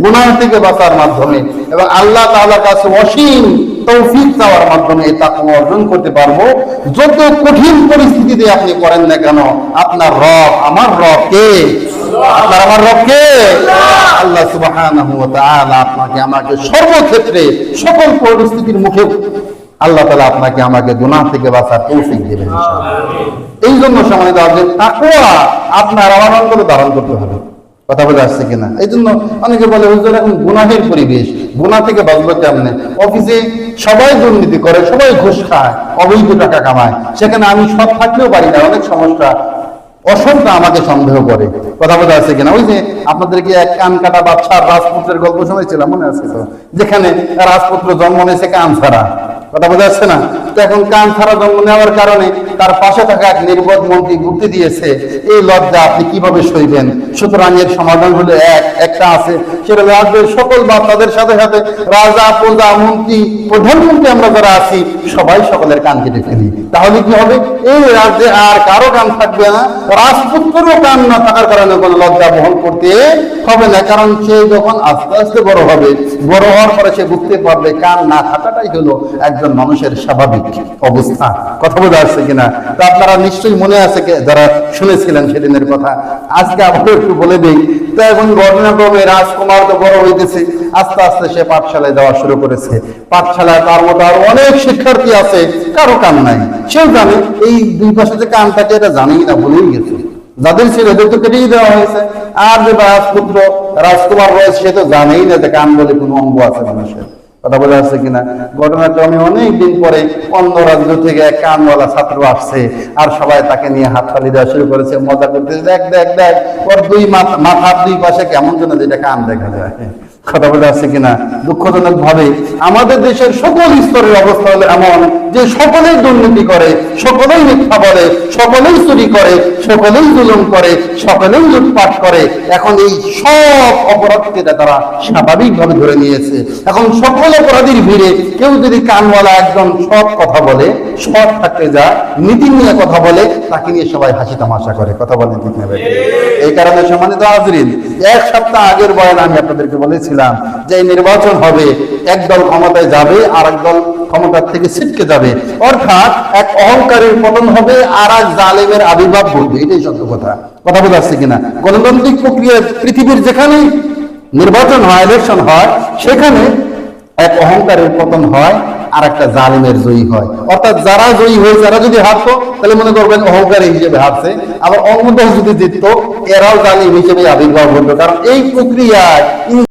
গুনাহ থেকে বাঁচার মাধ্যমে এবং আল্লাহ তাআলার কাছে অসীম তৌফিক চাওয়ার মাধ্যমে এই তাকওয়া অর্জন করতে পারবো। যত কঠিন পরিস্থিতিতে আপনি করেন না কেন, আপনার রব, আমার রব কে? আপনার আমার রব কে? আল্লাহ সুবহানাহু ওয়া তাআলা আপনাকে আমাকে সর্বক্ষেত্রে সকল পরিস্থিতির মুখে আল্লাহ তাআলা আপনাকে আমাকে গুনাহ থেকে বাঁচার তৌফিক দেবেন ইনশাআল্লাহ। এই জন্য সম্মানিত যে তাকওয়া আপনার আমার অন্তরে ধারণ করতে হবে। কথা বলে আসছে কিনা? এই জন্য অনেকে বলে হুজুর এখন গুনাহের পরিবেশ, গুনাহ থেকে বাঁচবো কেমনে? অফিসে সবাই দুর্নীতি করে, সবাই ঘুষ খায়, অবৈধ টাকা কামায়, সেখানে আমি সৎ থাকতেও পারি না, অনেক সমস্যা, অসংখ্য আমাকে সন্দেহ করে। কথা বলে আসছে কিনা? ওই যে আপনাদেরকে এক কান কাটা বাচ্চার রাজপুত্রের গল্প শুনেছিলাম, মনে আছে তো? যেখানে রাজপুত্র জন্ম নিয়েছে কান ছাড়া। কথা বোঝা যাচ্ছে না? তো এখন কান ছাড়া জন্ম নেওয়ার কারণে তার পাশে থাকা এক নির্বোধ মন্ত্রী যুক্তি দিয়েছে, এই লজ্জা আপনি কিভাবে সইবেন? সুতরাং এর সমাধান হলো একটা আছে, সেটা রাজ্যের সকল বাচ্চাদের সাথে সাথে রাজা, প্রজা, মন্ত্রী, প্রধানমন্ত্রী আমরা যারা আছি সবাই সকলের কান কেটে ফেলি। তাহলে কি হবে? এই রাজ্যে আর কারো কান থাকবে না, রাজপুত্রেরও কান না থাকার কারণে কোনো লজ্জা বহন করতে হবে না। কারণ সে যখন আস্তে আস্তে বড় হবে, বড় হওয়ার পরে সে বুঝতে পারবে কান না থাকাটাই হলো একজন মানুষের স্বাভাবিক অবস্থা। কথা বোঝা আসছে কিনা? তো আপনারা নিশ্চয়ই মনে আছে যারা শুনেছিলেন সেদিনের কথা, আজকে আবার একটু বলে দিই। তো এখন ঘটনাক্রমে রাজকুমার তো বড় হইতেছে, আস্তে আস্তে সে পাঠশালায় যাওয়া শুরু করেছে। পাঠশালায় তার মতো আর অনেক শিক্ষার্থী আছে, কারো কান নাই। সেও জানে এই দুই পাশে যে কান থাকে এটা জানেই না, ভুলেই গেছে। যাদের ছিল এদের তো কেটেই দেওয়া হয়েছে। আর যে রাজপুত্র, রাজকুমার রয়েছে, সে তো জানেই না যে কান বলে কোনো অঙ্গ আছে মানুষের। কথা বলে আসছে কিনা? ঘটনাক্রমে অনেকদিন পরে অন্য রাজ্য থেকে এক কানওয়ালা ছাত্র আসছে, আর সবাই তাকে নিয়ে হাততালি দেওয়া শুরু করেছে, মজা করতে, দেখ দেখ দেখ ওর দুই মাথার দুই পাশে কেমন যেন যেটা কান দেখা যায়। কথা বলে আসছে কিনা? দুঃখজনক ভাবে আমাদের দেশের সকল স্তরের অবস্থা হলো এমন যে সকলেই দুর্নীতি করে, সকলেই মিথ্যা বলে, সকলেই চুরি করে, সকলেই জুলুম করে, সকলেই লুটপাট করে। এখন এই সব অপরাধকে তারা স্বাভাবিকভাবে ধরে নিয়েছে। এখন সকল অপরাধীর ভিড়ে কেউ যদি কানওয়ালা একজন সৎ কথা বলে, সৎ থাকতে যায়, নীতি নিয়ে কথা বলে, তাকে নিয়ে সবাই হাসি তামাশা করে। কথা বলেন ঠিক না? এই কারণে সম্মানিত হাজরিন, এক সপ্তাহ আগের বয়ান আমি আপনাদেরকে বলেছিলাম যে নির্বাচন হবে, একদল ক্ষমতায় যাবে আর একদল ক্ষমতার থেকে ছিটকে যাবে, অর্থাৎ এক অহংকারের পতন হবে আর এক জালেমের আবির্ভাব ঘটবে। এটাই সত্য কথা। কথা বোঝা যাচ্ছে কিনা? গণতান্ত্রিক প্রক্রিয়া পৃথিবীর যেখানে নির্বাচন হয়, ইলেকশন হয়, সেখানে এক অহংকারের পতন হয় আর একটা জালিমের জয়ী হয়। অর্থাৎ যারা জয়ী হয়ে যারা যদি হারতো, তাহলে মনে করবেন অহংকারী হিসেবে হারছে, আবার অন্য দল যদি জিততো, এরাও জালিম হিসেবে আবির্ভাব হতো। কারণ এই প্রক্রিয়ায়